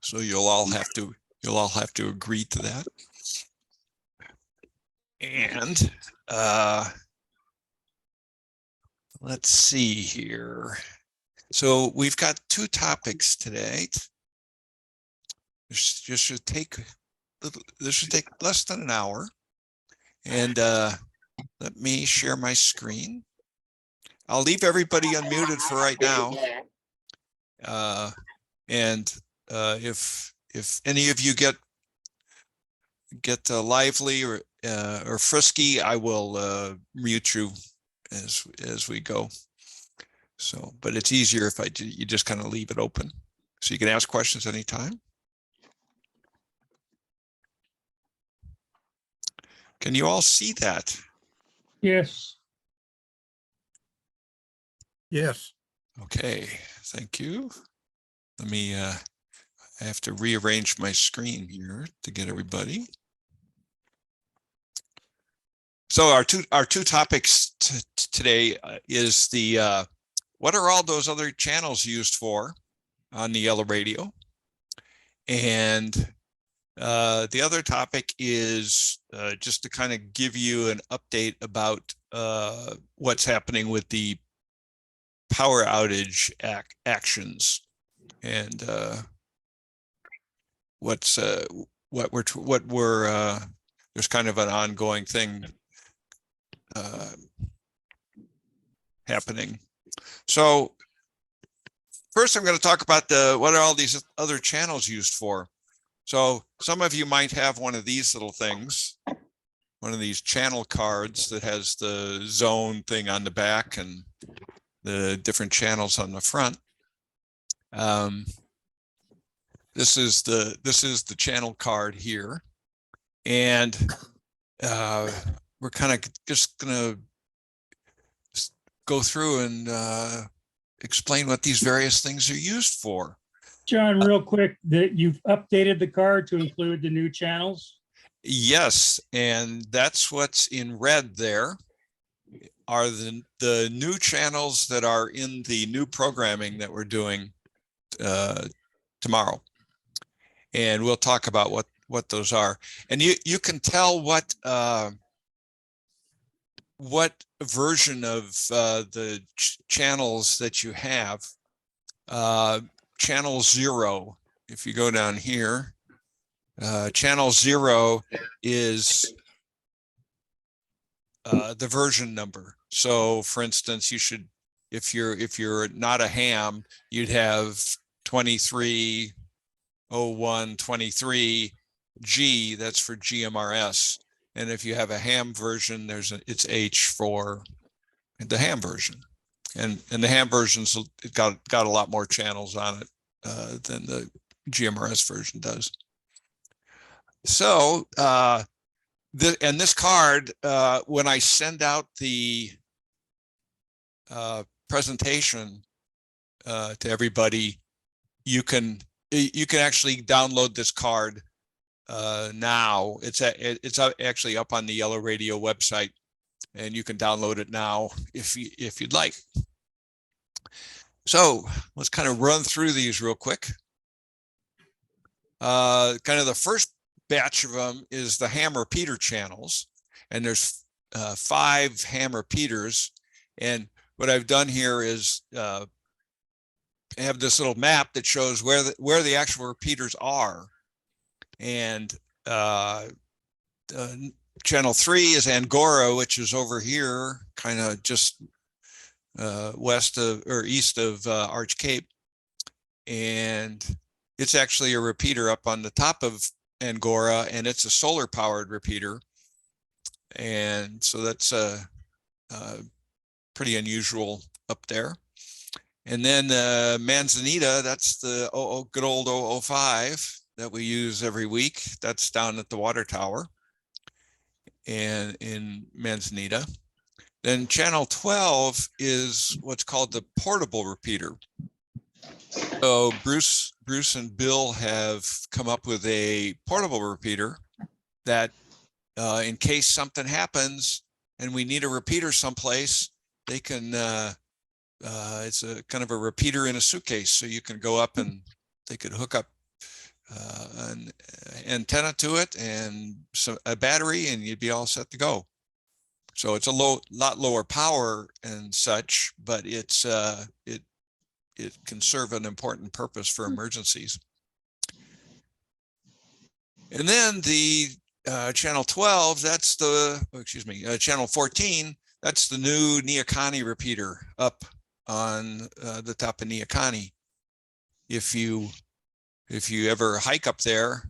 So you'll all have to agree to that. And let's see here. So we've got 2 topics today. This should take less than an hour. And let me share my screen. I'll leave everybody unmuted for right now. If any of you get lively or frisky, I will mute you as we go. So, but it's easier if you just kind of leave it open, so you can ask questions anytime. Can you all see that? Yes. Yes. Okay, thank you. Let me, I have to rearrange my screen here to get everybody. So our two topics today is the, what are all those other channels used for on the yellow radio? And the other topic is just to kind of give you an update about what's happening with the power outage actions, and what we're there's kind of an ongoing thing happening. So first I'm going to talk about what are all these other channels used for. So some of you might have one of these little things, one of these channel cards that has the zone thing on the back and the different channels on the front. This is the channel card here, and we're kind of just gonna go through and explain what these various things are used for. John, real quick, that you've updated the card to include the new channels? Yes, and that's what's in red there are the new channels that are in the new programming that we're doing tomorrow. And we'll talk about what those are. And you can tell what version of the channels that you have. Channel 0, if you go down here, channel 0 is the version number. So for instance, you should, if you're not a ham, you'd have 230123G, that's for GMRS. And if you have a ham version, it's H for the ham version. And the ham version's got a lot more channels on it than the GMRS version does. So this card, when I send out the presentation to everybody, you can actually download this card now. It's actually up on the Yellow Radio website, and you can download it now if you'd like. So let's kind of run through these real quick. Kind of the first batch of them is the ham repeater channels, and there's 5 ham repeaters. And what I've done here is have this little map that shows where the actual repeaters are. And channel 3 is Angora, which is over here, kind of just west of or east of Arch Cape, and it's actually a repeater up on the top of Angora, and it's a solar powered repeater, and so that's pretty unusual up there. And then Manzanita, that's the good old 005 that we use every week. That's down at the water tower and in Manzanita. Then channel 12 is what's called the portable repeater. So Bruce and Bill have come up with a portable repeater that in case something happens and we need a repeater someplace, they can, it's a kind of a repeater in a suitcase. So you can go up and they could hook up an antenna to it and a battery, and you'd be all set to go. So it's a lot lower power and such, but it can serve an important purpose for emergencies. And then the channel 12, that's the, channel 14, that's the new Neocani repeater up on the top of Neocani. If you ever hike up there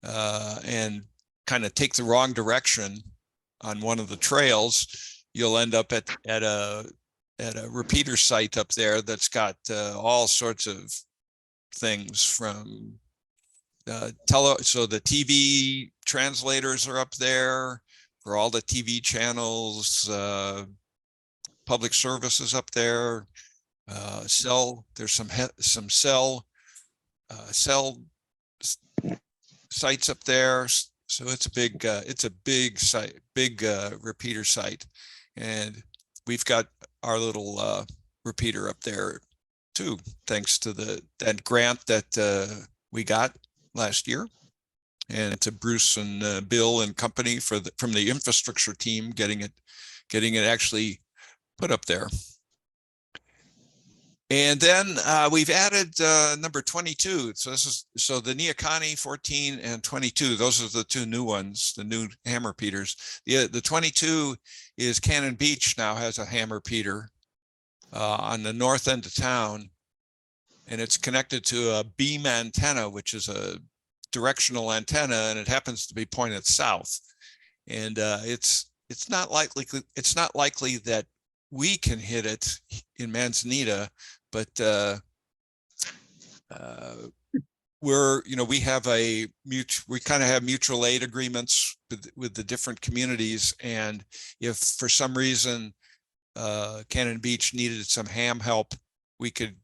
and kind of take the wrong direction on one of the trails, you'll end up at a repeater site up there that's got all sorts of things from so the TV translators are up there for all the TV channels, public services up there, there's some cell sites up there. So it's a big site, repeater site, and we've got our little repeater up there too, thanks to that grant that we got last year, and to Bruce and Bill and company from the infrastructure team getting it actually put up there. And then we've added number 22. So the Neocani 14 and 22. Those are the two new ones, the new ham repeaters. The 22 is Cannon Beach now has a ham repeater on the north end of town, and it's connected to a beam antenna, which is a directional antenna, and it happens to be pointed south. And it's not likely that we can hit it in Manzanita, but we kind of have mutual aid agreements with the different communities, and if for some reason Cannon Beach needed some ham help, we could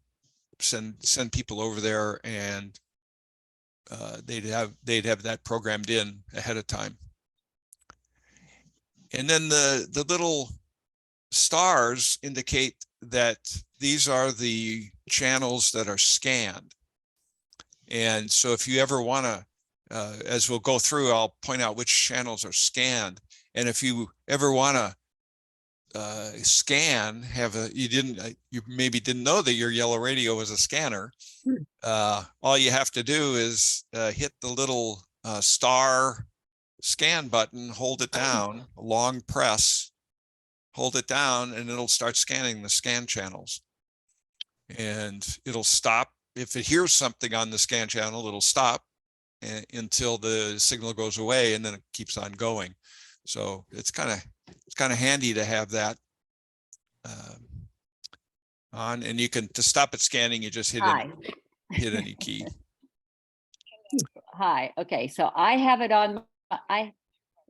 send people over there, and they'd have that programmed in ahead of time. And then the little stars indicate that these are the channels that are scanned. And so if you ever want to, as we'll go through, I'll point out which channels are scanned. And if you ever want to scan, you maybe didn't know that your yellow radio was a scanner. All you have to do is hit the little star scan button, hold it down, long press, hold it down, and it'll start scanning the scan channels. And it'll stop. If it hears something on the scan channel, it'll stop until the signal goes away, and then it keeps on going. So it's kind of handy to have that on, and you can, to stop it scanning, you just hit any key. Hi. Okay. So I have it on.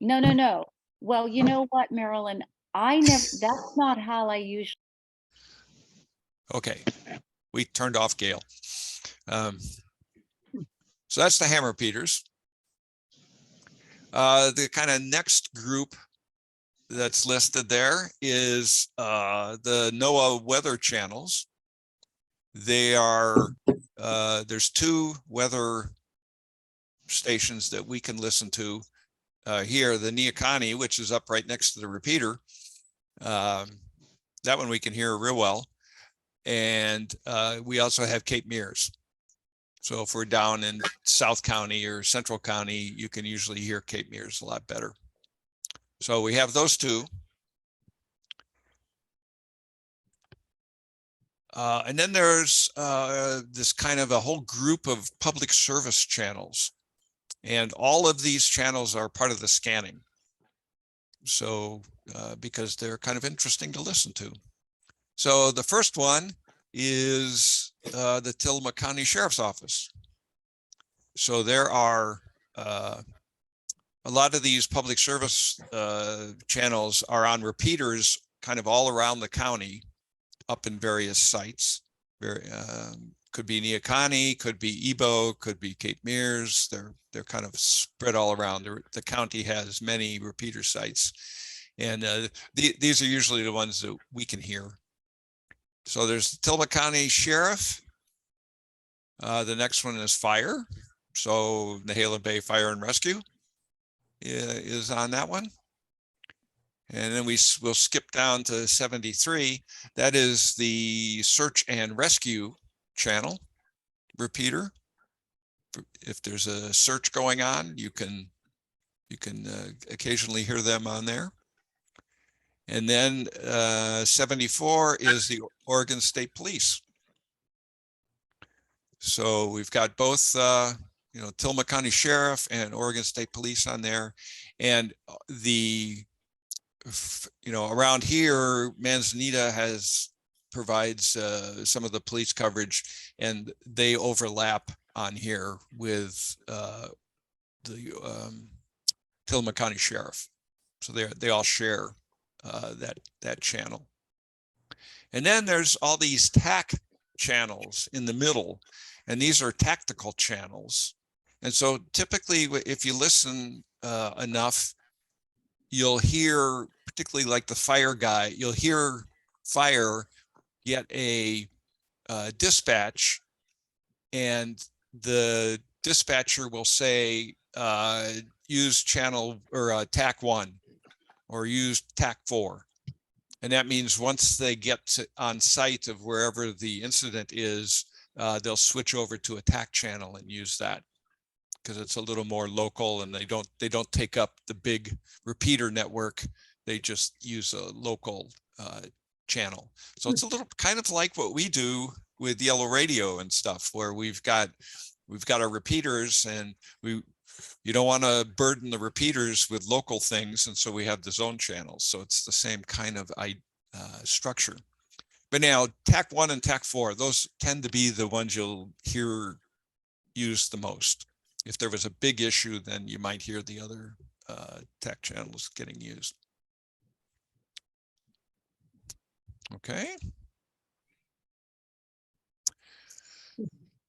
No. Well, you know what, Marilyn? That's not how I usually. Okay. We turned off Gail. So that's the ham repeaters. The kind of next group that's listed there is the NOAA weather channels. They are, there's two weather stations that we can listen to here. The Neocani, which is up right next to the repeater. That one we can hear real well. And we also have Cape Mears. So if we're down in South County or Central County, you can usually hear Cape Mears a lot better. So we have those two. And then there's this kind of a whole group of public service channels. And all of these channels are part of the scanning. So because they're kind of interesting to listen to. So the first one is the Tillamook County Sheriff's Office. So there are a lot of these public service channels are on repeaters kind of all around the county, up in various sites. Could be Neocani, could be Ebo, could be Cape Mears. They're kind of spread all around. The county has many repeater sites, and these are usually the ones that we can hear. So there's the Tillamook County Sheriff. The next one is Fire. So Nehalem Bay Fire and Rescue is on that one. And then we'll skip down to 73. That is the search and rescue channel repeater. If there's a search going on, you can occasionally hear them on there. And then 74 is the Oregon State Police. So we've got both, Tillamook County Sheriff and Oregon State Police on there. And around here, Manzanita provides some of the police coverage, and they overlap on here with the Tillamook County Sheriff. So they all share that channel. And then there's all these TAC channels in the middle, and these are tactical channels. And so typically, if you listen enough, you'll hear, particularly like the fire guy, you'll hear fire get a dispatch, and the dispatcher will say, use channel or TAC 1 or use TAC 4. And that means once they get on site of wherever the incident is, they'll switch over to a TAC channel and use that, because it's a little more local, and they don't take up the big repeater network. They just use a local channel. So it's a little kind of like what we do with Yellow Radio and stuff, where we've got our repeaters, and you don't want to burden the repeaters with local things, and so we have the zone channels. So it's the same kind of structure. But now TAC 1 and TAC 4, those tend to be the ones you'll hear used the most. If there was a big issue, then you might hear the other TAC channels getting used. Okay.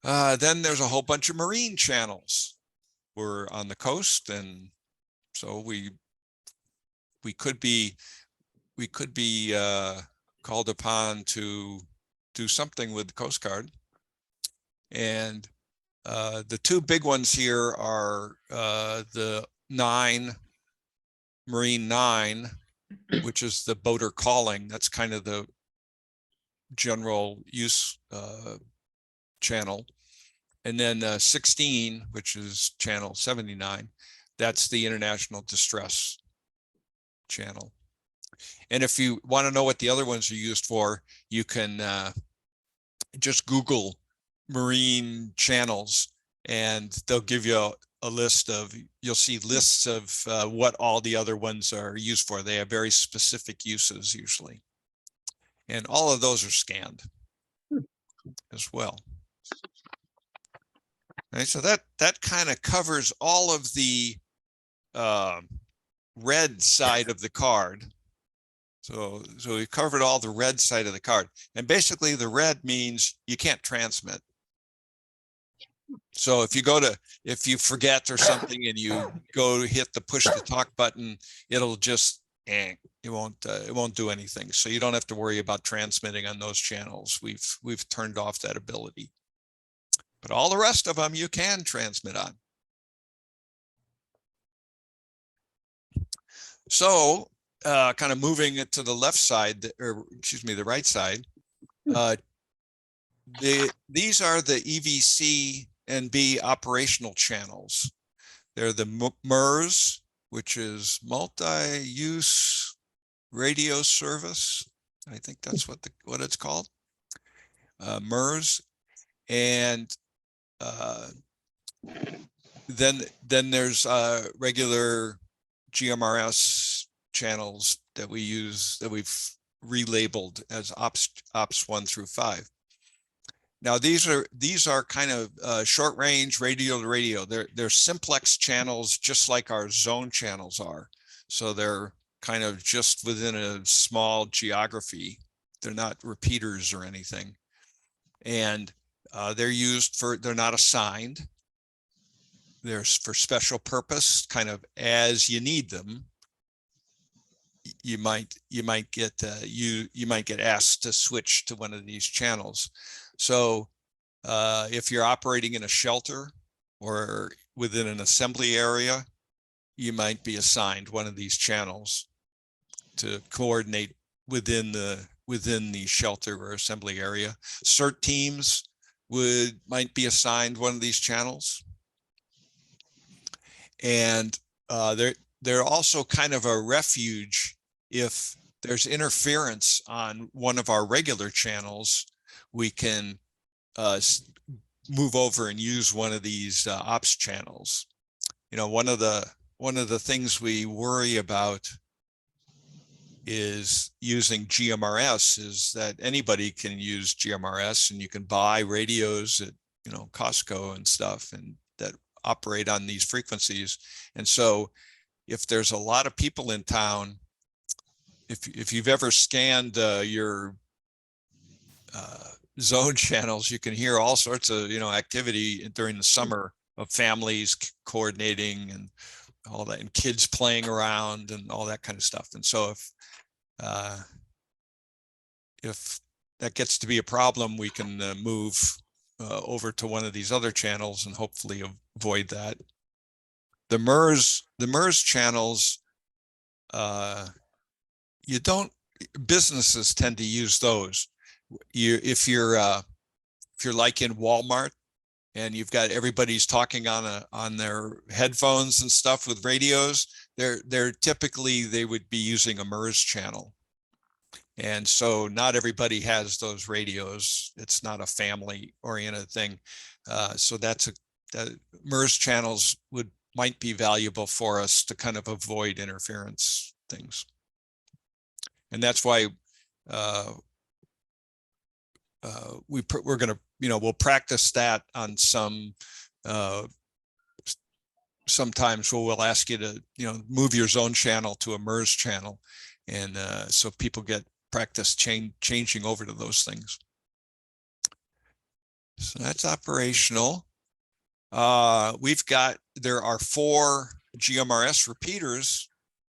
Then there's a whole bunch of marine channels. We're on the coast, and so we could be called upon to do something with the Coast Guard. And the two big ones here are the Marine 9, which is the boater calling. That's kind of the general use channel. And then 16, which is channel 79, that's the international distress channel. And if you want to know what the other ones are used for, you can just Google marine channels, and they'll give you a list of, you'll see lists of what all the other ones are used for. They have very specific uses usually. And all of those are scanned as well. Okay, so that kind of covers all of the red side of the card. So we've covered all the red side of the card. And basically the red means you can't transmit. So if you forget or something and you go hit the push to talk button, it'll just, it won't do anything. So you don't have to worry about transmitting on those channels. We've turned off that ability. But all the rest of them you can transmit on. So kind of moving it to the left side, or excuse me, the right side, these are the EVC and B operational channels. They're the MERS, which is multi-use radio service. I think that's what it's called, MERS. And then there's regular GMRS channels that we use, that we've relabeled as ops 1 through 5. Now these are kind of short range radio to radio. They're simplex channels, just like our zone channels are. So they're kind of just within a small geography. They're not repeaters or anything. And they're not assigned. They're for special purpose, kind of as you need them. You might get asked to switch to one of these channels. So if you're operating in a shelter, or within an assembly area, you might be assigned one of these channels to coordinate within the shelter or assembly area. CERT teams might be assigned one of these channels. And they're also kind of a refuge if there's interference on one of our regular channels. We can move over and use one of these ops channels. You know, one of the things we worry about is using GMRS, is that anybody can use GMRS, and you can buy radios at, you know, Costco and stuff, and that operate on these frequencies. And so if there's a lot of people in town, if you've ever scanned your zone channels, you can hear all sorts of, you know, activity during the summer of families coordinating and all that, and kids playing around and all that kind of stuff. And so if that gets to be a problem, we can move over to one of these other channels and hopefully avoid that. The MERS channels, businesses tend to use those. If you're like in Walmart and you've got everybody's talking on their headphones and stuff with radios, they're typically, they would be using a MERS channel. And so not everybody has those radios. It's not a family oriented thing. So that MERS channels might be valuable for us to kind of avoid interference things. And that's why we're going to, you know, we'll practice that on some, sometimes we'll ask you to, you know, move your zone channel to a MERS channel. And so people get practice changing over to those things. So that's operational. There are 4 GMRS repeaters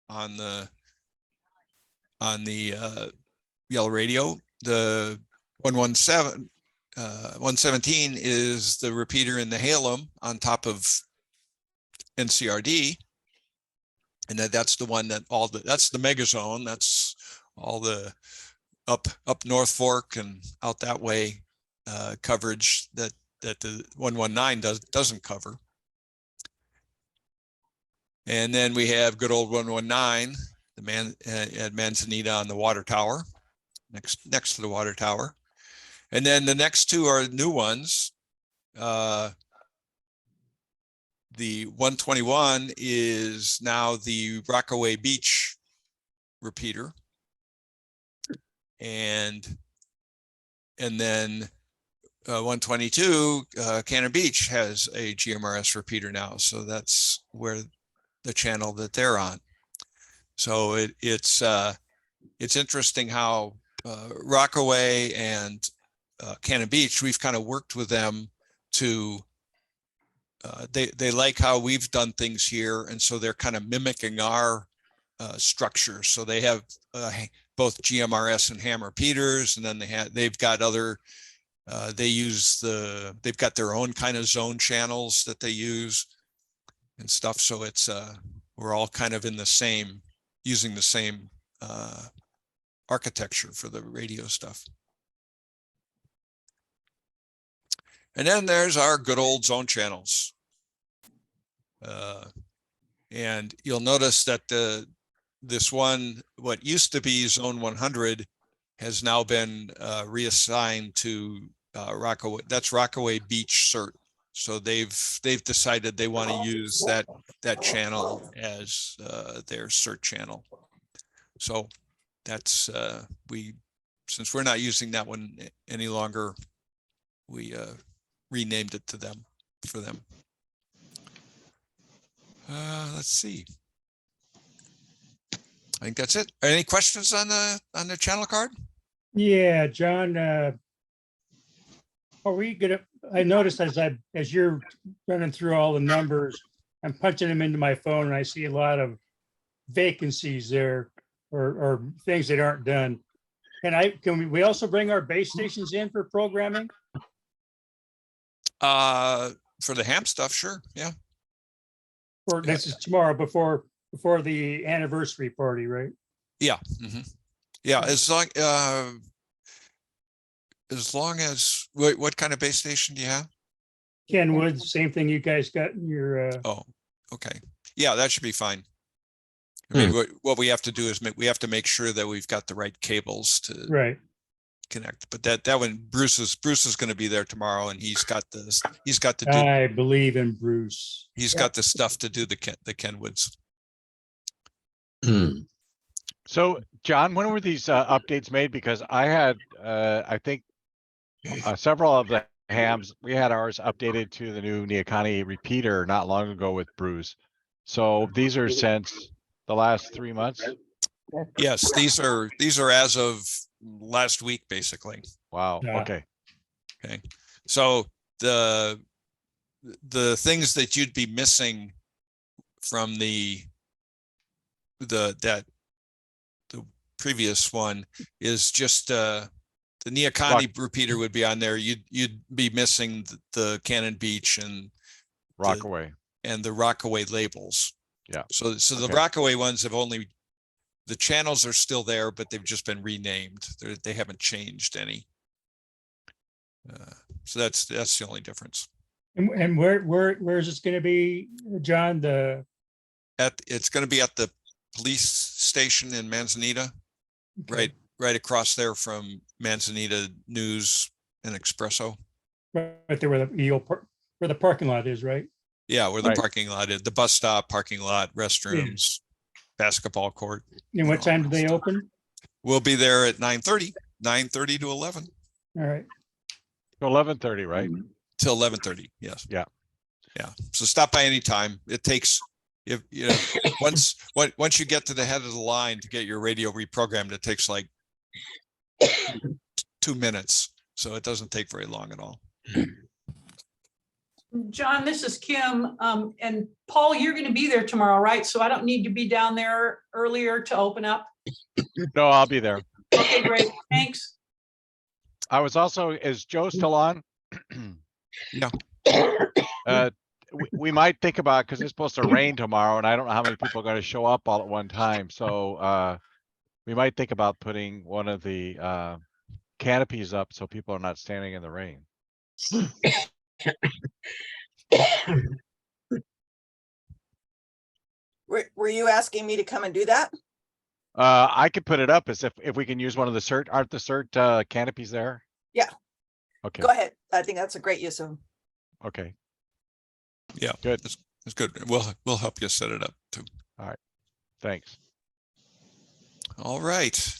on the yellow radio. The 117 is the repeater in the Halem on top of NCRD. And that's the one that that's the megazone. That's all the up North Fork and out that way coverage that the 119 doesn't cover. And then we have good old 119, at Manzanita on the water tower, next to the water tower. And then the next 2 are new ones. The 121 is now the Rockaway Beach repeater. And then 122, Cannon Beach has a GMRS repeater now. So that's where the channel that they're on. So it's interesting how Rockaway and Cannon Beach, we've kind of worked with them to, they like how we've done things here. And so they're kind of mimicking our structure. So they have both GMRS and ham repeaters, and then they've got other, they've got their own kind of zone channels that they use and stuff. So it's, we're all kind of using the same architecture for the radio stuff. And then there's our good old zone channels. And you'll notice that this one, what used to be zone 100, has now been reassigned to Rockaway. That's Rockaway Beach CERT. So they've decided they want to use that channel as their CERT channel. So that's since we're not using that one any longer, we renamed it for them. Let's see. I think that's it. Any questions on the channel card? Yeah, John, are we gonna, I noticed as you're running through all the numbers, I'm punching them into my phone and I see a lot of vacancies there or things that aren't done. Can we also bring our base stations in for programming? For the ham stuff, sure, yeah. Or this is tomorrow before the anniversary party, right? Yeah. Yeah, Right. as long as, what kind of base station do you have? Kenwood, same thing you guys got in your, Oh, okay. Yeah, that should be fine. I mean, what we have to do is we have to make sure that we've got the right cables to right. connect. But that one, Bruce is going to be there tomorrow, and he's got the I believe in Bruce. he's got the stuff to do the Kenwoods. So, John, when were these updates made? Because I had, I think, several of the hams, we had ours updated to the new Neocani repeater not long ago with Bruce. So these are since the last 3 months. Yes, these are as of last week, basically. Wow. Yeah. Okay. Okay, so the things that you'd be missing from the previous one is just the Neocani repeater would be on there. You'd be missing the Cannon Beach and Rockaway. the Rockaway labels. Yeah. So the Okay. Rockaway ones have only, the channels are still there, but they've just been renamed. They haven't changed any. So that's the only difference. And where is this going to be, John? It's going to be at the police station in Manzanita, right across there from Manzanita News and Expresso. Right there where the parking lot is, right? Yeah, where the Right. parking lot is, the bus stop, parking lot, restrooms, basketball court. And what time do they open? We'll be there at 9:30 to 11 All right. 11:30, right? till 11:30. Yes. Yeah. Yeah. So stop by any time. It takes, if you know, once you get to the head of the line to get your radio reprogrammed, it takes like 2 minutes. So it doesn't take very long at all. John, this is Kim. And Paul, you're going to be there tomorrow, right? So I don't need to be down there earlier to open up. No, I'll be there. Okay, great. Thanks. I was also, is Joe still on? Yeah. We might think about, because it's supposed to rain tomorrow and I don't know how many people are going to show up all at one time. So we might think about putting one of the canopies up so people are not standing in the rain. Were you asking me to come and do that? I could put it up as if we can use one of the CERT, aren't the CERT canopies there? Yeah. Okay, Go ahead. I think that's a great use of them. okay, Yeah. Good. That's good. We'll help you set it up too. thanks. All right.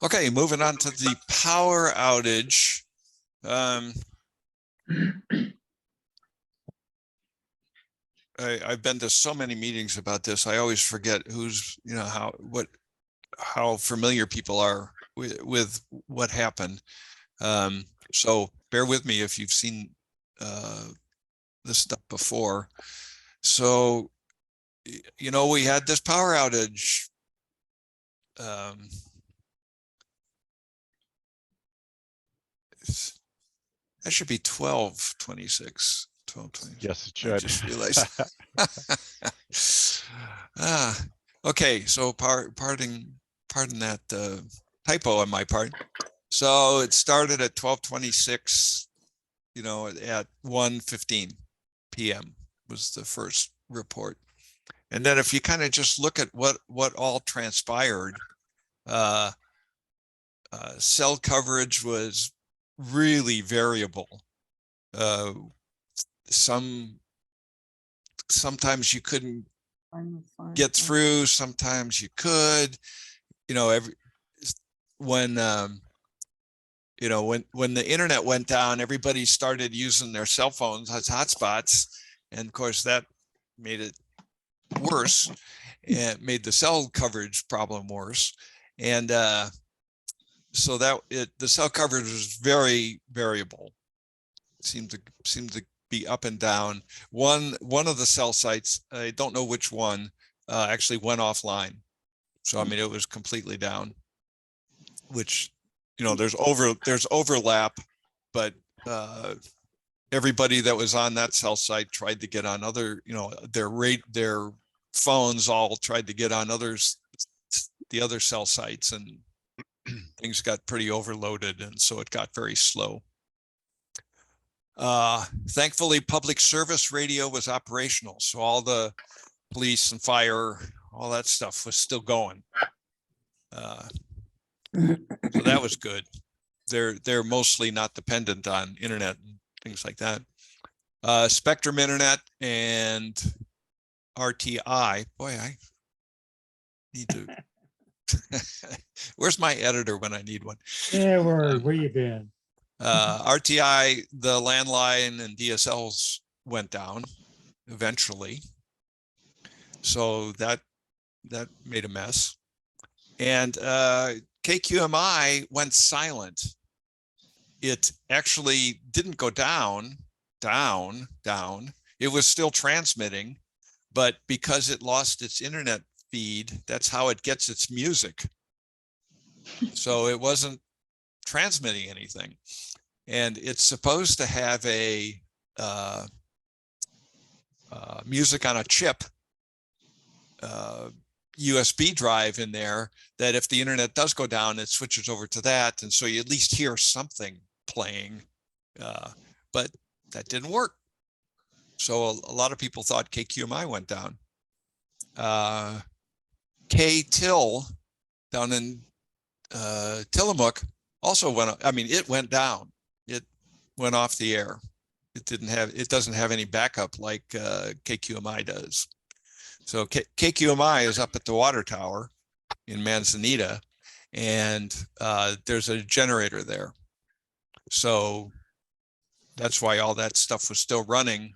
Okay, moving on to the power outage. I've been to so many meetings about this. I always forget who's, how familiar people are with what happened. So bear with me if you've seen this stuff before. So, we had this power outage. That should be 12/26. 12/26. Yes, it I should. just realized. Okay. So pardon that typo on my part. So it started at 12/26. At 1:15 p.m. was the first report, and then if you kind of just look at what all transpired, cell coverage was really variable. Sometimes you couldn't get through, sometimes you could. When the internet went down, everybody started using their cell phones as hotspots, and of course that made it worse and made the cell coverage problem worse. And so the cell coverage was very variable. It seemed to be up and down. One of the cell sites, I don't know which one, actually went offline. So I mean, it was completely down, which there's overlap, but everybody that was on that cell site tried to get on other, their phones all tried to get on the other cell sites, and things got pretty overloaded, and so it got very slow. Thankfully, public service radio was operational, so all the police and fire, all that stuff was still going. So that was good. They're mostly not dependent on internet and things like that. Spectrum Internet and RTI. Boy, I need to. Where's my editor when I need one? Yeah, where you been? RTI, the landline and DSLs went down eventually. So that made a mess. And KQMI went silent. It actually didn't go down. It was still transmitting, but because it lost its internet feed, that's how it gets its music. So it wasn't transmitting anything. And it's supposed to have a music on a chip USB drive in there, that if the internet does go down, it switches over to that. And so you at least hear something playing, but that didn't work. So a lot of people thought KQMI went down. KTIL down in Tillamook also went, it went down. It went off the air. It doesn't have any backup like KQMI does. So KQMI is up at the water tower in Manzanita, and there's a generator there. So that's why all that stuff was still running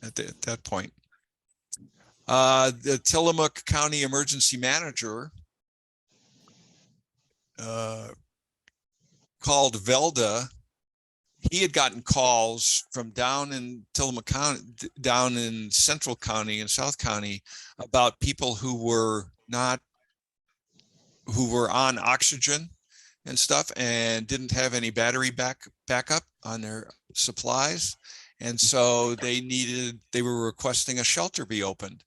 at that point. The Tillamook County Emergency Manager called Velda. He had gotten calls from down in Tillamook County, down in Central County and South County, about people who were on oxygen and stuff and didn't have any battery backup on their supplies. And so they were requesting a shelter be opened.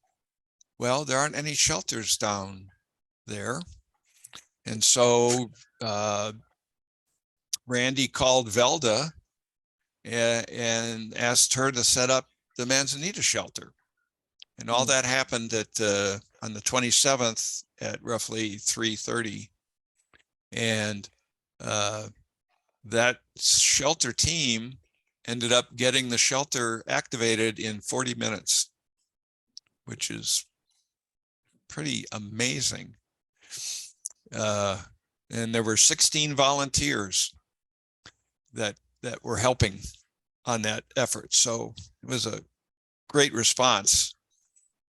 Well, there aren't any shelters down there. And so Randy called Velda and asked her to set up the Manzanita shelter. And all that happened on the 27th at roughly 3:30. And that shelter team ended up getting the shelter activated in 40 minutes, which is pretty amazing. And there were 16 volunteers that were helping on that effort. So it was a great response.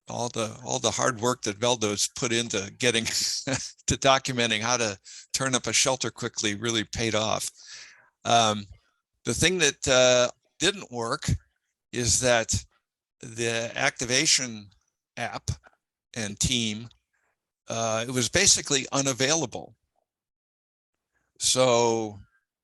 All the hard work that Veldo's put into getting to documenting how to turn up a shelter quickly really paid off. The thing that didn't work is that the activation app and team, it was basically unavailable. So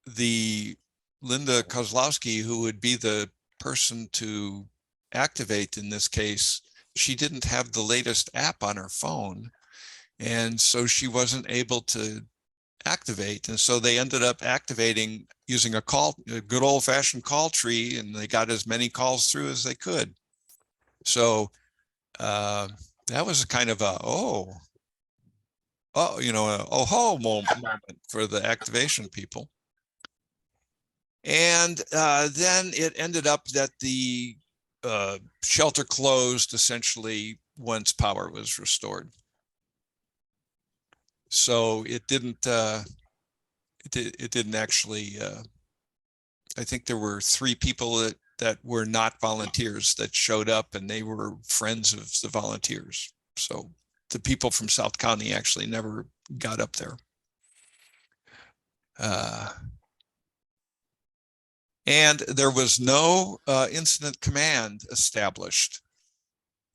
the Linda Kozlowski, who would be the person to activate in this case, she didn't have the latest app on her phone. And so she wasn't able to activate. And so they ended up activating using a good old fashioned call tree, and they got as many calls through as they could. So that was a kind of a, oh, moment for the activation people. And then it ended up that the shelter closed essentially once power was restored. So it didn't actually, I think there were 3 people that were not volunteers that showed up, and they were friends of the volunteers. So the people from South County actually never got up there. And there was no incident command established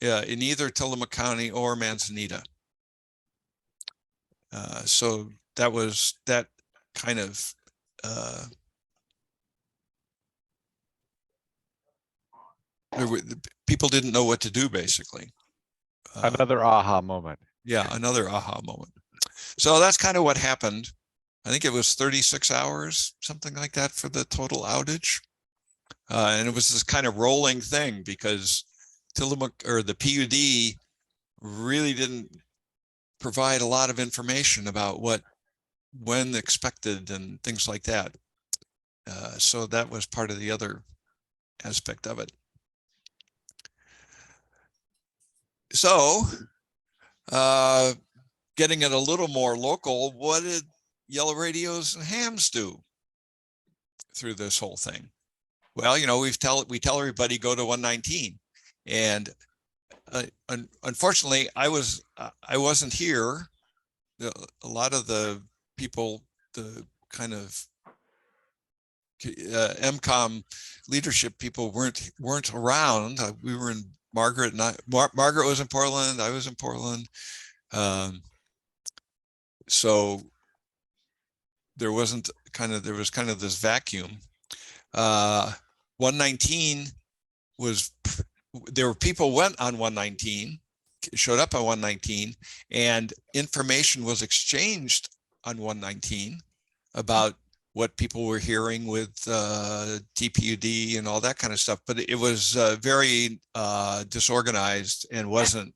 in either Tillamook County or Manzanita. So that kind of people didn't know what to do, basically. Another aha moment. Yeah, another aha moment. So that's kind of what happened. I think it was 36 hours, something like that, for the total outage. And it was this kind of rolling thing because Tillamook, or the PUD, really didn't provide a lot of information about when expected and things like that. So that was part of the other aspect of it. So, getting it a little more local, what did yellow radios and hams do through this whole thing? Well, you know, we tell everybody go to 119, and unfortunately, I wasn't here. A lot of the people, the kind of MCOM leadership people weren't around. We were in Margaret and Margaret was in Portland. I was in Portland. So there was kind of this vacuum. 119 was, there were people went on 119, showed up on 119, and information was exchanged on 119 about what people were hearing with TPUD and all that kind of stuff. But it was very disorganized and wasn't,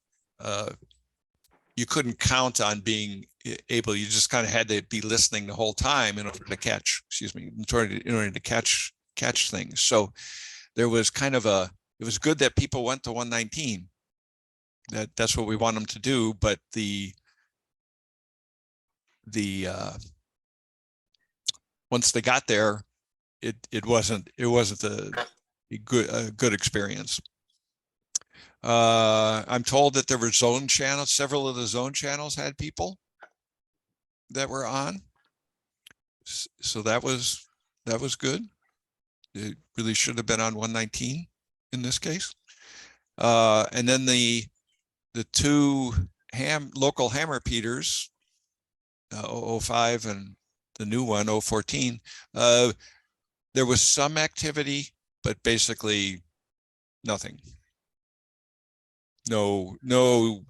you couldn't count on being able, you just kind of had to be listening the whole time in order to catch, in order to catch things. So there was kind of it was good that people went to 119. That's what we want them to do, but once they got there, it wasn't a good experience. I'm told that there were zone channels. Several of the zone channels had people that were on, so that was good. It really should have been on 119 in this case. And then the two local ham repeaters, 005 and the new one, 014, there was some activity, but basically nothing. No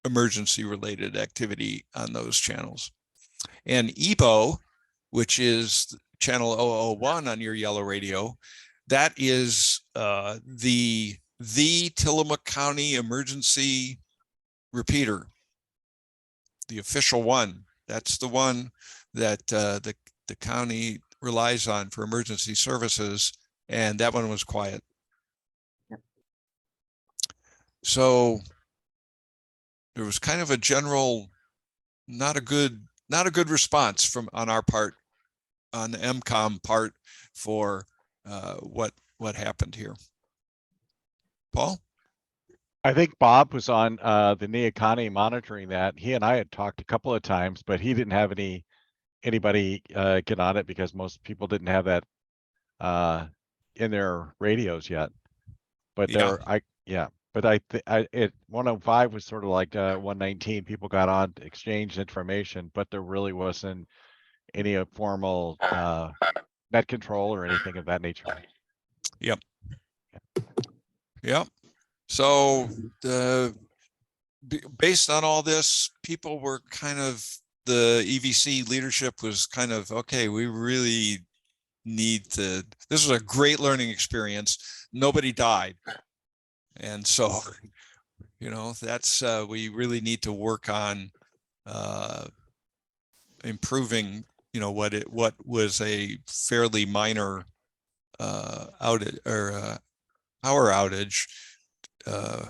emergency related activity on those channels. And EBO, which is channel 001 on your yellow radio, that is the Tillamook County emergency repeater, the official one. That's the one that the county relies on for emergency services, and that one was quiet. So there was kind of a general not a good response on our part, on the MCOM part, for what happened here. Paul? I think Bob was on the Neocani monitoring that. He and I had talked a couple of times, but he didn't have anybody get on it because most people didn't have that in their radios yet. But but it 105 was sort of like 119. People got on, exchanged information, but there really wasn't any formal net control or anything of that nature. Yep. So based on all this, people were kind of, the EVC leadership was kind of, okay, we really need to, this was a great learning experience. Nobody died. And so, that's, we really need to work on improving, what was a fairly minor outage or power outage.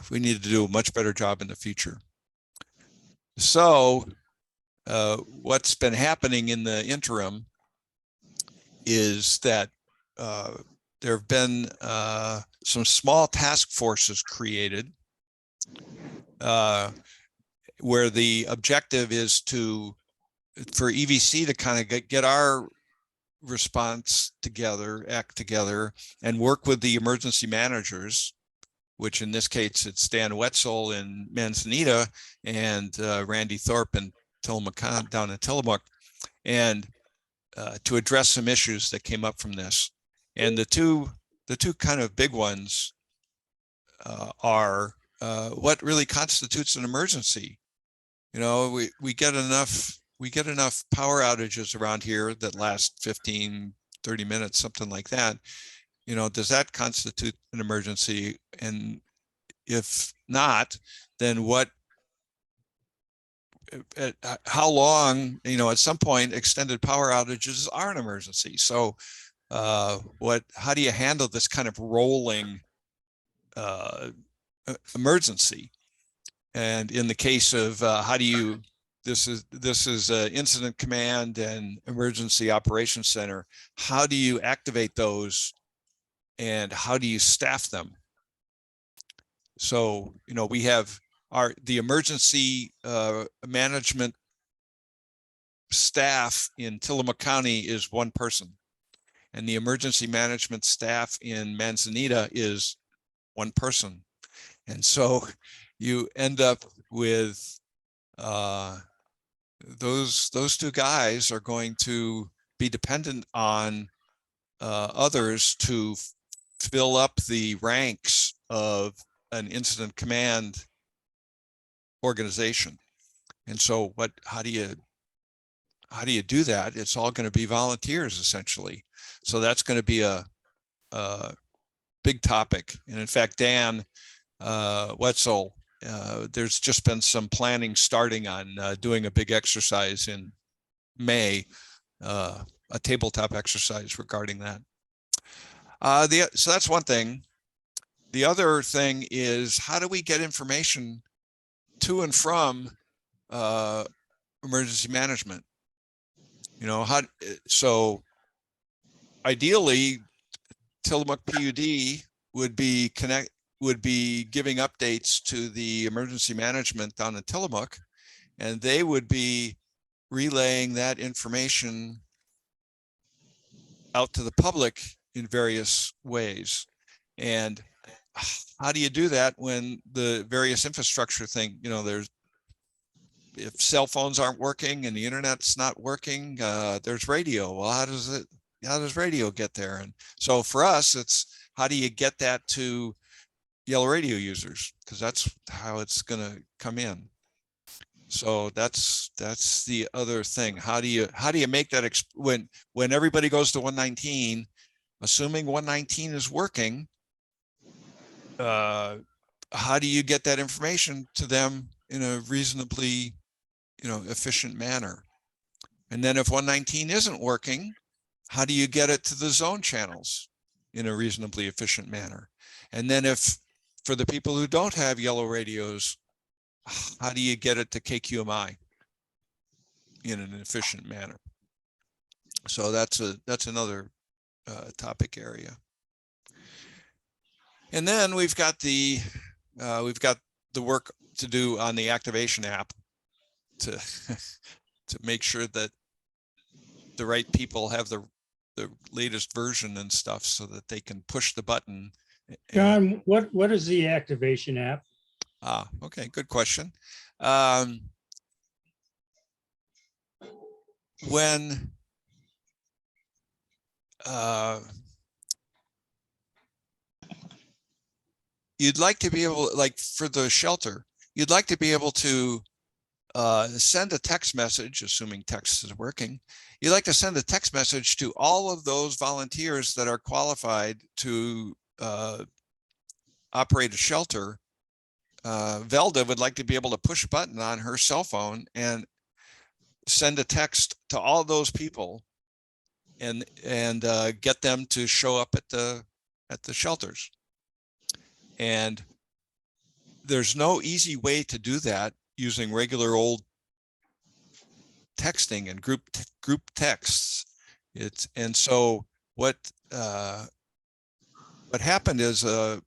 We need to do a much better job in the future. So what's been happening in the interim is that there have been some small task forces created where the objective is for EVC to kind of get our response together, act together, and work with the emergency managers, which in this case it's Dan Wetzel in Manzanita and Randy Thorpe in Tillamook, down in Tillamook, and to address some issues that came up from this. And the two kind of big ones are what really constitutes an emergency. You know, we get enough power outages around here that last 15, 30 minutes, something like that. You know, does that constitute an emergency? And if not, then how long, you know, at some point extended power outages are an emergency. So how do you handle this kind of rolling emergency? And in the case of this is incident command and emergency operations center, how do you activate those and how do you staff them? So, you know, we have the emergency management staff in Tillamook County is one person, and the emergency management staff in Manzanita is one person. And so you end up with those two guys are going to be dependent on others to fill up the ranks of an incident command organization. And so how do you do that? It's all going to be volunteers essentially. So that's going to be a big topic. And in fact, Dan Wetzel, there's just been some planning starting on doing a big exercise in May, a tabletop exercise regarding that. So that's one thing. The other thing is, how do we get information to and from emergency management? You know, so ideally Tillamook PUD would be giving updates to the emergency management down in Tillamook, and they would be relaying that information out to the public in various ways. And how do you do that when the various infrastructure thing, you know, if cell phones aren't working and the internet's not working, there's radio. Well, how does radio get there? And so for us, it's how do you get that to yellow radio users? Because that's how it's going to come in. So that's the other thing. How do you make that when everybody goes to 119, assuming 119 is working, how do you get that information to them in a reasonably, you know, efficient manner? And then if 119 isn't working, how do you get it to the zone channels in a reasonably efficient manner? And then if for the people who don't have yellow radios, how do you get it to KQMI in an efficient manner? So that's another topic area. And then we've got the work to do on the activation app to to make sure that the right people have the latest version and stuff so that they can push the button. John, what is the activation app? Okay, good question. When you'd like to be able, like for the shelter, you'd like to be able to send a text message, assuming text is working. You'd like to send a text message to all of those volunteers that are qualified to operate a shelter. Velda would like to be able to push a button on her cell phone and send a text to all those people and get them to show up at the shelters. And there's no easy way to do that using regular old texting and group texts. And so what happened is a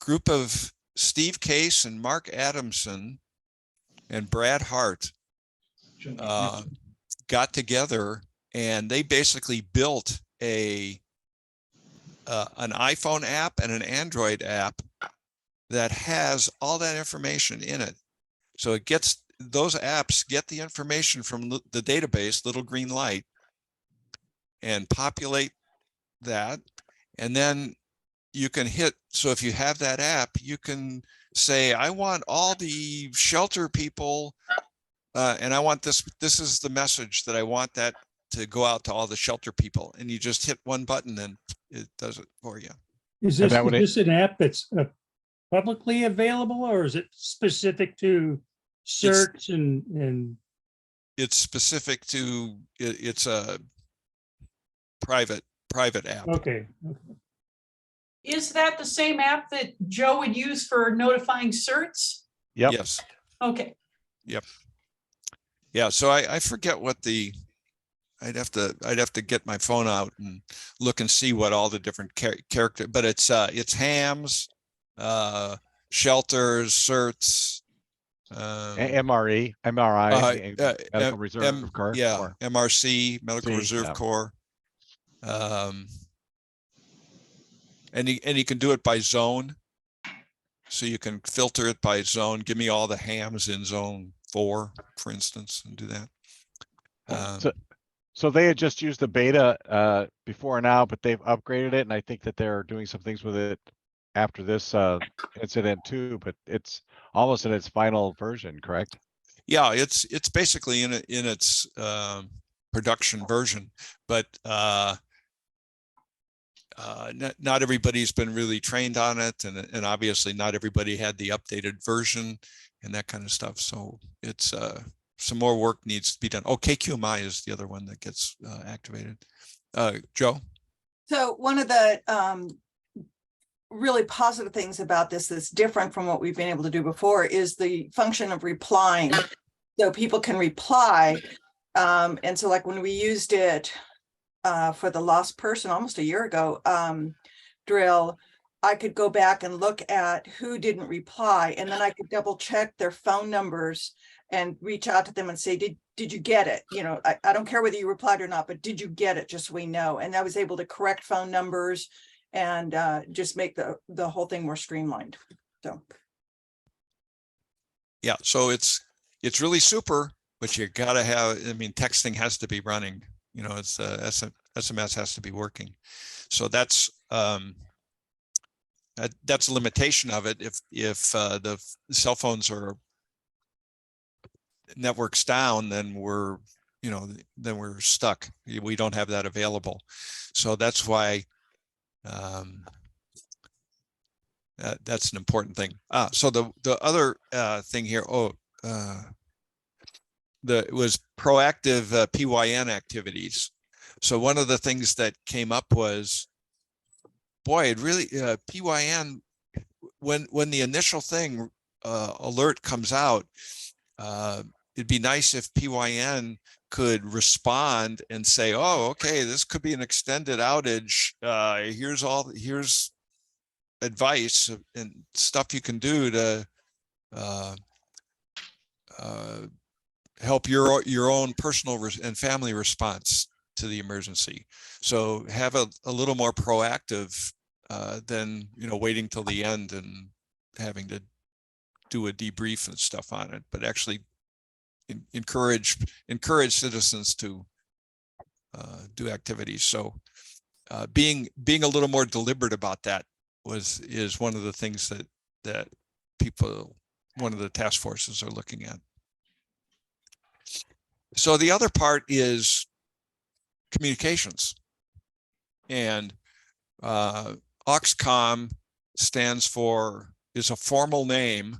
group of Steve Case and Mark Adamson and Brad Hart got together, and they basically built an iPhone app and an Android app that has all that information in it. So those apps get the information from the database, Little Green Light, and populate that. And then you can hit, so if you have that app, you can say, I want all the shelter people, and I want this is the message that I want that to go out to all the shelter people. And you just hit one button and it does it for you. Is And this, that would is this an app that's publicly available, or is it specific to certs and, It's specific to, it's a private app. okay. Is that the same app that Joe would use for notifying certs? Yep. Yes. Okay, Yeah. So I forget what I'd have to get my phone out and look and see what all the different character, but it's hams, shelters, certs, MRE, MRI, Medical Reserve Corps. yeah, or- MRC, Medical C, Reserve yeah. Corps. And you can do it by zone. So you can filter it by zone. Give me all the hams in zone 4, for instance, and do that. So they had just used the beta before now, but they've upgraded it, and I think that they're doing some things with it after this incident too. But it's almost in its final version, correct? Yeah, it's basically in its production version, but not everybody's been really trained on it, and obviously not everybody had the updated version and that kind of stuff. So it's some more work needs to be done. Oh, KQMI is the other one that gets activated. Joe? So one of the really positive things about this that's different from what we've been able to do before is the function of replying. So people can reply. And so like when we used it for the lost person almost a year ago drill, I could go back and look at who didn't reply, and then I could double check their phone numbers and reach out to them and say, did you get it? You know, I don't care whether you replied or not, but did you get it? Just so we know. And I was able to correct phone numbers and just make the whole thing more streamlined. So Yeah, so it's really super, but you gotta have, I mean, texting has to be running, you know, it's SMS has to be working. So that's a limitation of it. If the cell phones are networks down, then we're stuck. We don't have that available. So that's why that's an important thing. So the other thing here, it was proactive PYN activities. So one of the things that came up was, boy, it really PYN, when the initial thing alert comes out, it'd be nice if PYN could respond and say, oh, okay, this could be an extended outage. Here's advice and stuff you can do to help your own personal and family response to the emergency. So have a little more proactive than, you know, waiting till the end and having to do a debrief and stuff on it, but actually encourage citizens to do activities. So being a little more deliberate about that is one of the things that one of the task forces are looking at. So the other part is communications, and AUXCOM is a formal name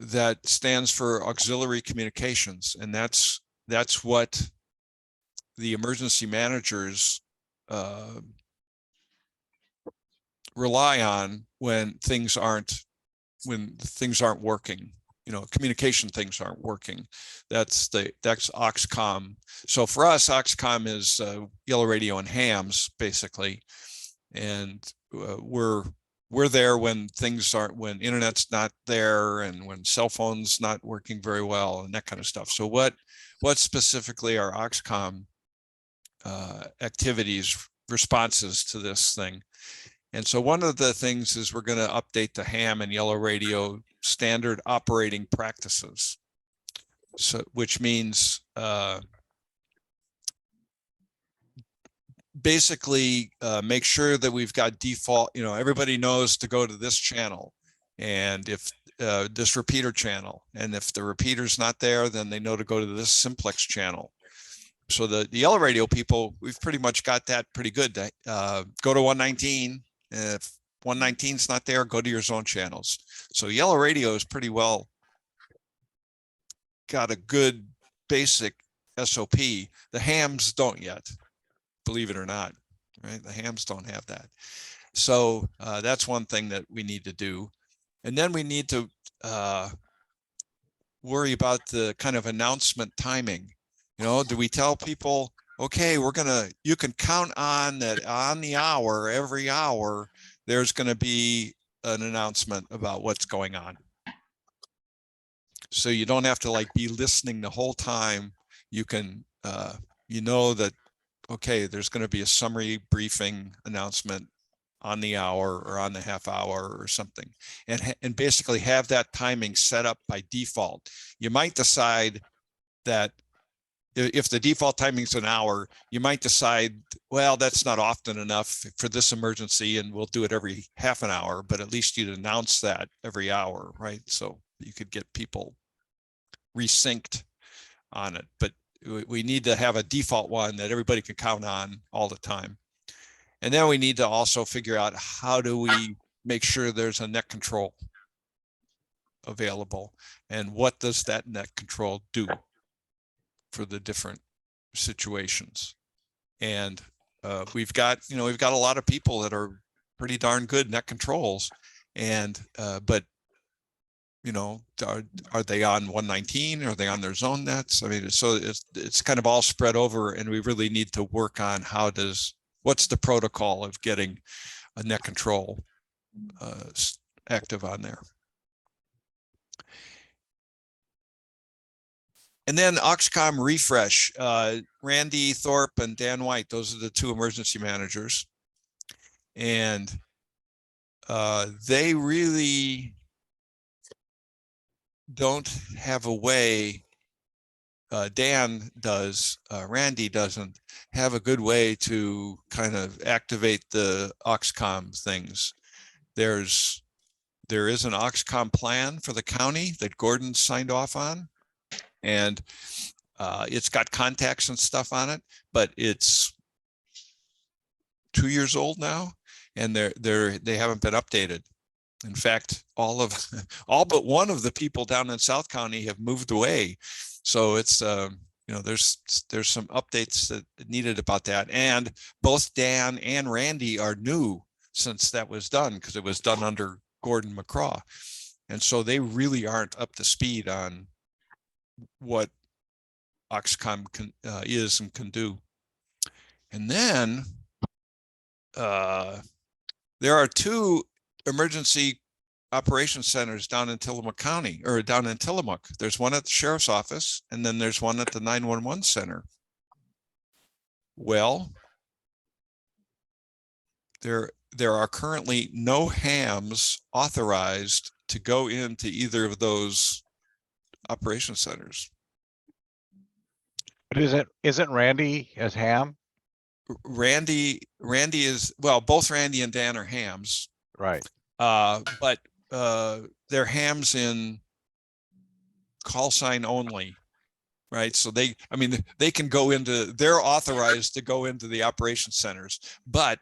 that stands for auxiliary communications, and that's what the emergency managers rely on when things aren't working. You know, communication things aren't working. That's AUXCOM. So for us, AUXCOM is yellow radio and hams basically, and we're there when when internet's not there and when cell phones not working very well and that kind of stuff. So what specifically are AUXCOM activities, responses to this thing? And so one of the things is we're going to update the ham and yellow radio standard operating practices. So which means basically make sure that we've got default, everybody knows to go to this channel. And if this repeater channel, and if the repeater's not there, then they know to go to this simplex channel. So the yellow radio people, we've pretty much got that pretty good. Go to 119. If 119 is not there, go to your zone channels. So yellow radio is pretty well got a good basic SOP. The hams don't yet, believe it or not, right? The hams don't have that. So that's one thing that we need to do. And then we need to worry about the kind of announcement timing. Do we tell people, okay, you can count on that on the hour, every hour, there's going to be an announcement about what's going on. So you don't have to like be listening the whole time. You can, that, okay, there's going to be a summary briefing announcement on the hour or on the half hour or something, and basically have that timing set up by default. You might decide that if the default timing is an hour, you might decide, well, that's not often enough for this emergency and we'll do it every half an hour, but at least you'd announce that every hour, right? So you could get people resynced on it, but we need to have a default one that everybody can count on all the time. And then we need to also figure out how do we make sure there's a net control available, and what does that net control do for the different situations. And we've got a lot of people that are pretty darn good net controls, and but are they on 119? Are they on their zone nets? I mean, so it's kind of all spread over, and we really need to work on what's the protocol of getting a net control active on there. And then Oxcom refresh, Randy Thorpe and Dan White, those are the two emergency managers. And they really don't have a way, Dan does, Randy doesn't have a good way to kind of activate the Oxcom things. There is an Oxcom plan for the county that Gordon signed off on, and it's got contacts and stuff on it, but it's 2 years old now, and they haven't been updated. In fact, all but one of the people down in South County have moved away. So it's there's some updates that needed about that. And both Dan and Randy are new since that was done, because it was done under Gordon McCraw. And so they really aren't up to speed on what Oxcom is and can do. And then there are two emergency operations centers down in Tillamook County, or down in Tillamook. There's one at the sheriff's office, and then there's one at the 911 center. Well, there are currently no hams authorized to go into either of those operation centers. But isn't Randy as ham? Randy is, well, both Randy and Dan are hams. Right. But they're hams in call sign only, right? So they can go they're authorized to go into the operation centers, but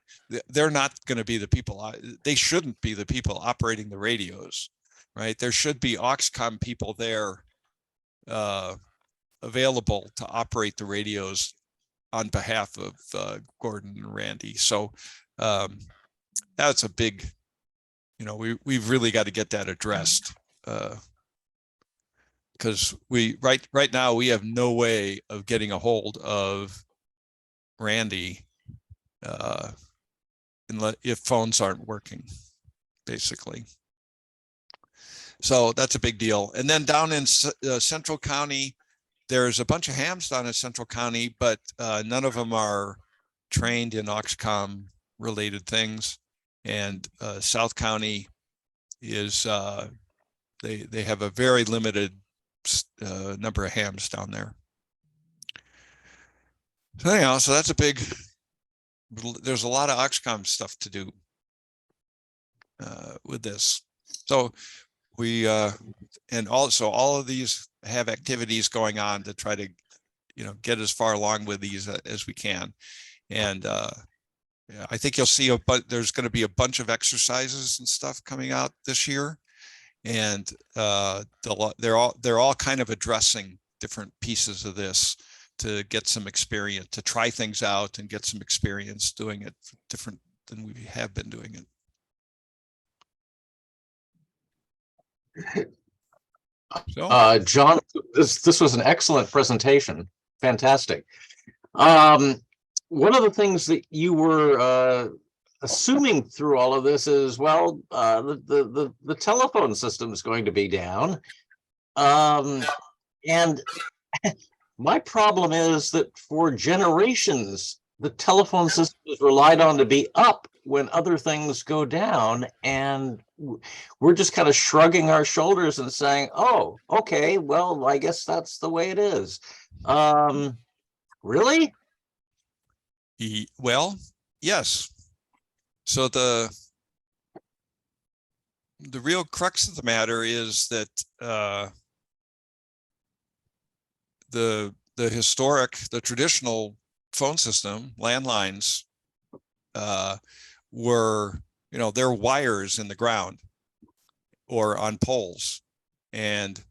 they're not going to be the people, they shouldn't be the people operating the radios, right? There should be Oxcom people there available to operate the radios on behalf of Gordon and Randy. So that's a big, we've really got to get that addressed, because right now we have no way of getting a hold of Randy if phones aren't working, basically. So that's a big deal. And then down in Central County, there's a bunch of hams down in Central County, but none of them are trained in Oxcom related things. And South County is they have a very limited number of hams down there. So anyhow, so that's a big there's a lot of Oxcom stuff to do with this. So we and also all of these have activities going on to try to, you know, get as far along with these as we can. And yeah, I think you'll see there's going to be a bunch of exercises and stuff coming out this year, and they're all kind of addressing different pieces of this to get some experience, to try things out and get some experience doing it different than we have been doing it. So John, this was an excellent presentation. Fantastic. One of the things that you were assuming through all of this is, well, the telephone system is going to be down. And my problem is that for generations, the telephone system is relied on to be up when other things go down. And we're just kind of shrugging our shoulders and saying, oh, okay, well, I guess that's the way it is. Really? well, yes. So the real crux of the matter is that the traditional phone system, landlines, were, you know, they're wires in the ground or on poles, and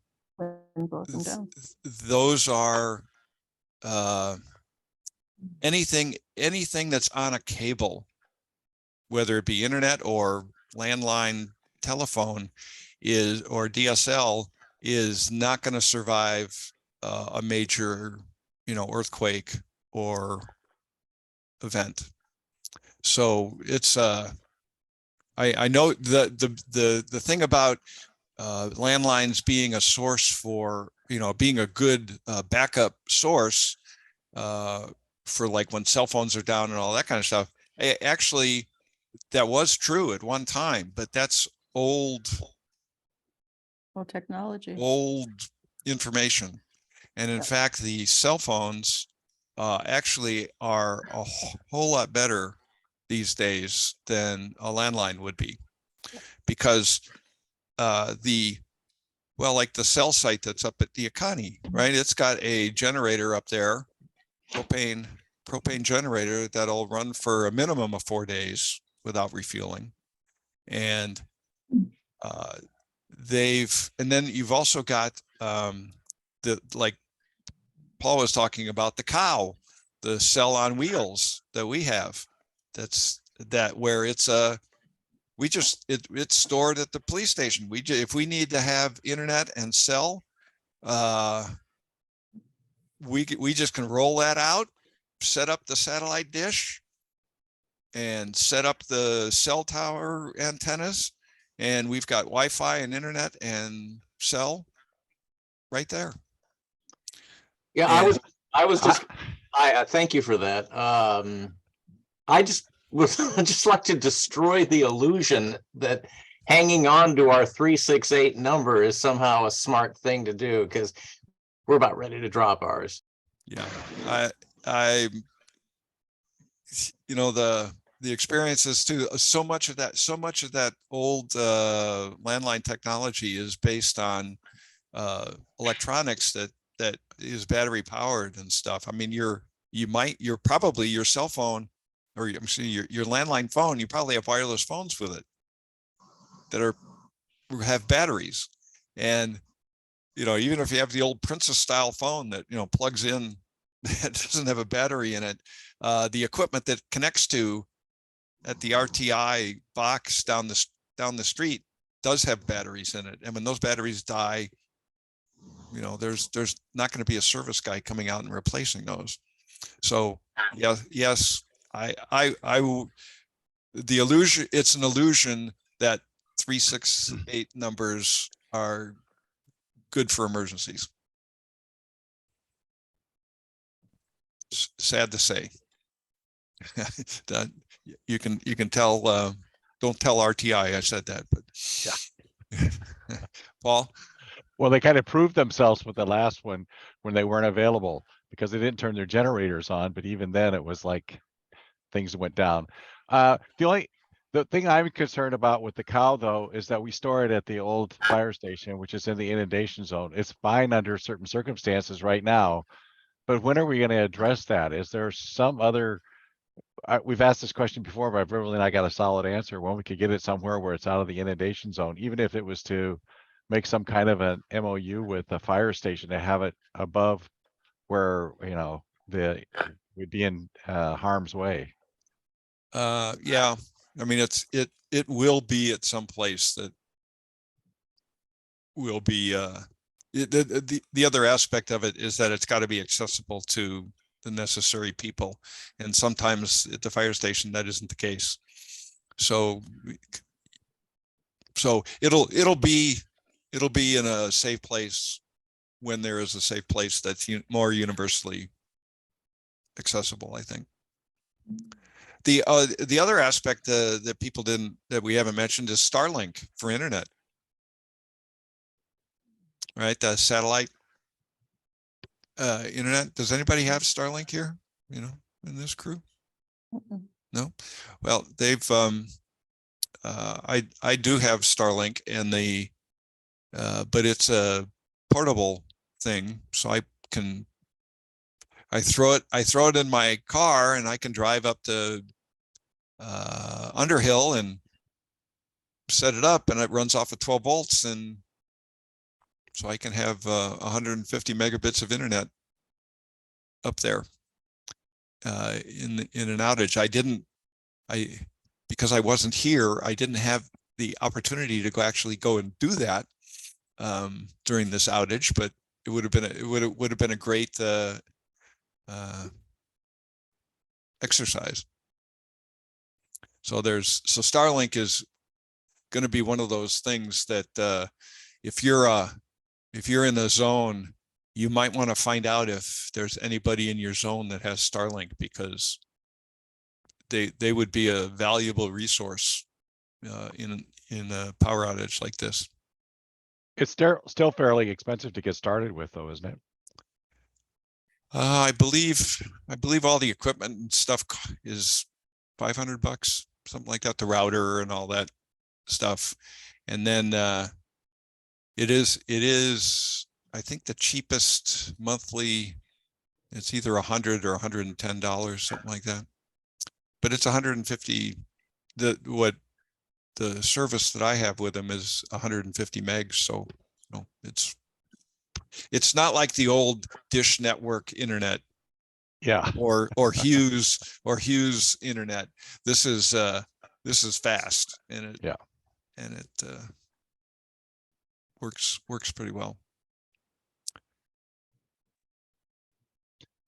those are anything that's on a cable, whether it be internet or landline telephone, or DSL, is not going to survive a major, you know, earthquake or event. So it's I know the thing about landlines being a source for, you know, being a good backup source for like when cell phones are down and all that kind of stuff. Actually, that was true at one time, but that's old technology. old information. And in fact, the cell phones actually are a whole lot better these days than a landline would be, because like the cell site that's up at the Akani, right? It's got a generator up there, propane generator that'll run for a minimum of 4 days without refueling. And and then you've also got like Paul was talking about, the cow, the cell on wheels that we have. Where it's it's stored at the police station. If we need to have internet and cell, we just can roll that out, set up the satellite dish, and set up the cell tower antennas, and we've got Wi-Fi and internet and cell right there. Yeah, And I thank you for that. I just would just like to destroy the illusion that hanging on to our 368 number is somehow a smart thing to do, because we're about ready to drop ours. yeah, I you know, the experiences too, so much of that old landline technology is based on electronics that is battery powered and stuff. I mean, you're probably your cell phone, or I'm saying your landline phone, you probably have wireless phones with it that have batteries. And, you know, even if you have the old Princess style phone that, you know, plugs in, that doesn't have a battery in it, the equipment that connects to at the RTI box down the street does have batteries in it. And when those batteries die, you know, there's not going to be a service guy coming out and replacing those. So yeah, yes, the illusion, it's an illusion that 368 numbers are good for emergencies. Sad to say. That you can tell, don't tell RTI I said that, but yeah. Paul? Well, they kind of proved themselves with the last one when they weren't available, because they didn't turn their generators on. But even then, it was like things went down. The thing I'm concerned about with the cow though, is that we store it at the old fire station, which is in the inundation zone. It's fine under certain circumstances right now. But when are we going to address that? Is there some other, we've asked this question before, but I've really not got a solid answer when we could get it somewhere where it's out of the inundation zone, even if it was to make some kind of an MOU with the fire station to have it above where, we'd be in harm's way. Yeah, I mean, it will be at some place that will be, the other aspect of it is that it's got to be accessible to the necessary people. And sometimes at the fire station, that isn't the case. So it'll be in a safe place when there is a safe place that's more universally accessible, I think. The other aspect that we haven't mentioned is Starlink for internet, right? The satellite internet. Does anybody have Starlink here? In this crew? No. Well, they've I do have Starlink, and but it's a portable thing, so I throw it in my car, and I can drive up to Underhill and set it up, and it runs off of 12 volts, and so I can have 150 megabits of internet up there in an outage. Because I wasn't here, I didn't have the opportunity to actually go and do that during this outage, but it would have been a great exercise. So Starlink is going to be one of those things that if you're in the zone, you might want to find out if there's anybody in your zone that has Starlink, because they would be a valuable resource in a power outage like this. It's still fairly expensive to get started with, though, isn't it? I believe all the equipment and stuff is $500, something like that, the router and all that stuff. And then it is I think the cheapest monthly, it's either $100 or $110, something like that. But it's 150. The service that I have with them is 150 megs, so it's not like the old Dish Network internet. Yeah. Or Hughes internet. This is fast, and it works pretty well.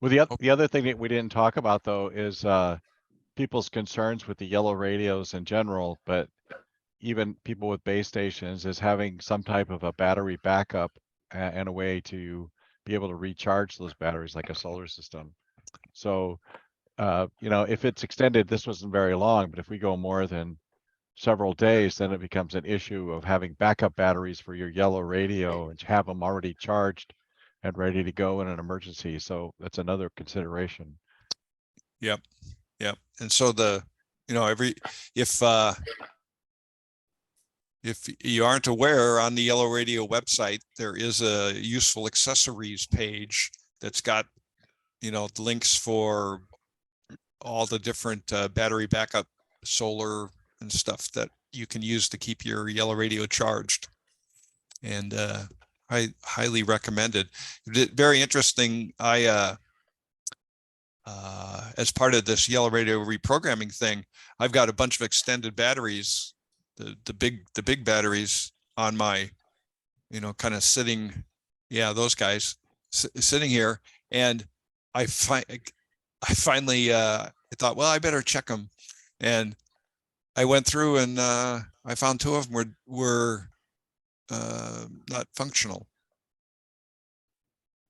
Well, the other thing that we didn't talk about though is people's concerns with the yellow radios in general, but even people with base stations, is having some type of a battery backup and a way to be able to recharge those batteries like a solar system. So, if it's extended, this wasn't very long, but if we go more than several days, then it becomes an issue of having backup batteries for your yellow radio and have them already charged and ready to go in an emergency. So that's another consideration. Yep. And so if you aren't aware, on the Yellow Radio website, there is a useful accessories page that's got, links for all the different battery backup solar and stuff that you can use to keep your Yellow Radio charged. And I highly recommend it. Very interesting. As part of this Yellow Radio reprogramming thing, I've got a bunch of extended batteries, the big batteries on my, kind of sitting, those guys sitting here, and I finally I thought, well, I better check them, and I went through and I found two of them were not functional.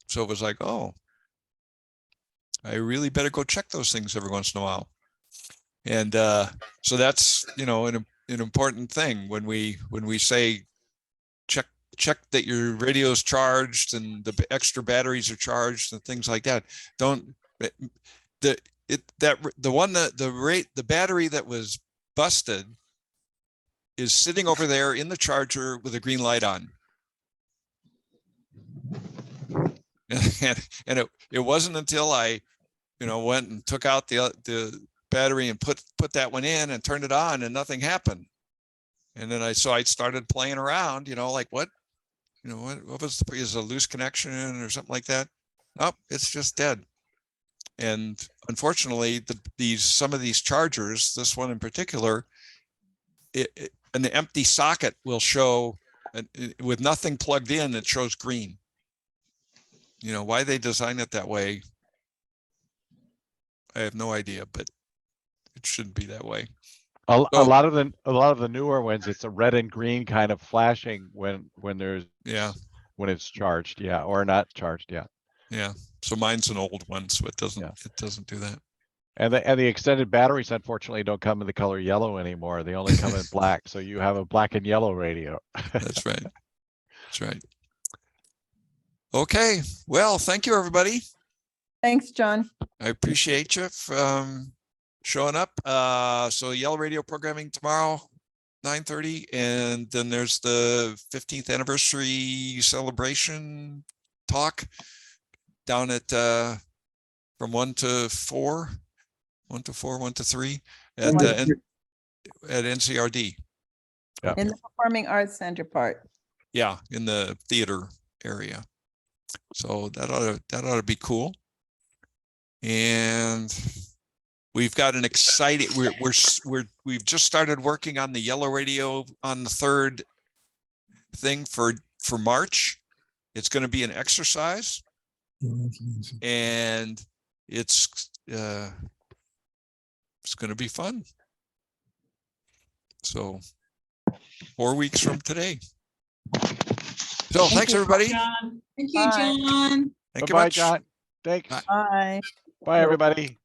So it was like, oh, I really better go check those things every once in a while. And so that's, an important thing when we say check that your radio's charged and the extra batteries are charged and things like that. the battery that was busted is sitting over there in the charger with a green light on. And it wasn't until I, went and took out the battery and put that one in and turned it on and nothing happened. And then I started playing around, like what was is a loose connection or something like that? Nope, it's just dead. And unfortunately, some of these chargers, this one in particular, an empty socket will show with nothing plugged in, it shows green. Why they designed it that way, I have no idea, but it shouldn't be that way. A lot of the newer ones, it's a red and green kind of flashing when when it's charged, or not charged, Yeah. So mine's an old one, so it doesn't do that. And the extended batteries unfortunately don't come in the color yellow anymore. They only come in black. So you have a black and yellow radio. That's right. That's right. Okay. Well, thank you, everybody. Thanks, John. I appreciate you showing up. So Yellow Radio programming tomorrow, 9:30, and then there's the 15th anniversary celebration talk down at from 1 to 4, 1 to 4, 1 to 3 at NCRD. In the Performing Arts Center part. Yeah, in the theater area. So that ought to be cool. And we've got an exciting. We've just started working on the Yellow Radio on the 3rd thing for March. It's going to be an exercise, and it's going to be fun. So 4 weeks from today. So thanks, everybody. John. Thank you, John. Thank you Bye, much. John. Thanks. Bye. Bye. Bye, everybody.